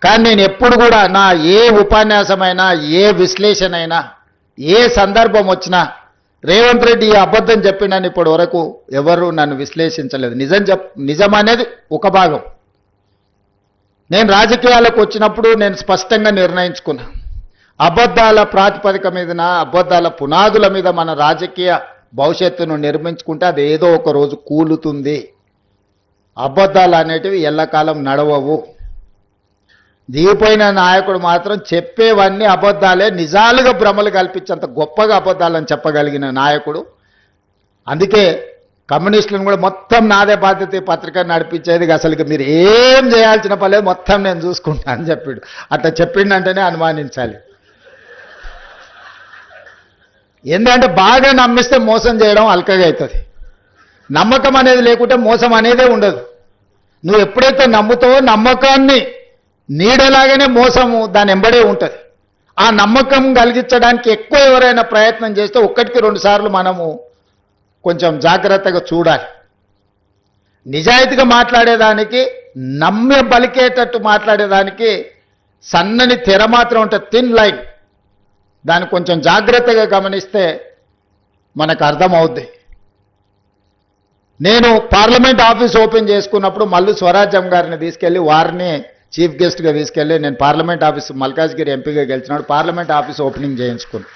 కానీ నేను ఎప్పుడు కూడా నా ఏ ఉపన్యాసమైనా ఏ విశ్లేషణ అయినా ఏ సందర్భం వచ్చినా రేవంత్ రెడ్డి ఈ అబద్ధం చెప్పినని ఇప్పటి వరకు ఎవరు నన్ను విశ్లేషించలేదు. నిజం అనేది ఒక భాగం. నేను రాజకీయాలకు వచ్చినప్పుడు నేను స్పష్టంగా నిర్ణయించుకున్నా, అబద్ధాల ప్రాతిపదిక మీదన అబద్ధాల పునాదుల మీద మన రాజకీయ భవిష్యత్తును నిర్మించుకుంటే అది ఏదో ఒక రోజు కూలుతుంది. అబద్ధాలు అనేటివి ఎల్లకాలం నడవవు. దిగిపోయిన నాయకుడు మాత్రం చెప్పేవన్నీ అబద్ధాలే, నిజాలుగా భ్రమలు కల్పించేంత గొప్పగా అబద్ధాలని చెప్పగలిగిన నాయకుడు. అందుకే కమ్యూనిస్టులను కూడా మొత్తం నాదే బాధ్యత పత్రిక నడిపించేది, అసలు మీరు ఏం చేయాల్సిన పర్లేదు మొత్తం నేను చూసుకుంటా అని చెప్పాడు. అట్లా చెప్పిండంటేనే అనుమానించాలి. ఎందుకంటే బాగా నమ్మిస్తే మోసం చేయడం అల్కగా అవుతుంది. నమ్మకం అనేది లేకుంటే మోసం అనేదే ఉండదు. నువ్వు ఎప్పుడైతే నమ్ముతావో నమ్మకాన్ని నీడలాగానే మోసము దాని ఎంబడే ఉంటుంది. ఆ నమ్మకం కలిగించడానికి ఎక్కువ ఎవరైనా ప్రయత్నం చేస్తే ఒక్కటికి 2 సార్లు మనము కొంచెం జాగ్రత్తగా చూడాలి. నిజాయితీగా మాట్లాడేదానికి, నమ్మి బలికేటట్టు మాట్లాడేదానికి సన్నని తెర మాత్రం ఉంటుంది, థిన్ లైన్. దాన్ని కొంచెం జాగ్రత్తగా గమనిస్తే మనకు అర్థమవుద్ది. నేను పార్లమెంట్ ఆఫీస్ ఓపెన్ చేసుకున్నప్పుడు మల్లు స్వరాజ్యం గారిని తీసుకెళ్లి వారిని చీఫ్ గెస్ట్గా తీసుకెళ్లి నేను పార్లమెంట్ ఆఫీస్ మల్కాజ్గిరి ఎంపీగా గెలిచినాడు పార్లమెంట్ ఆఫీస్ ఓపెనింగ్ చేయించుకున్నాను.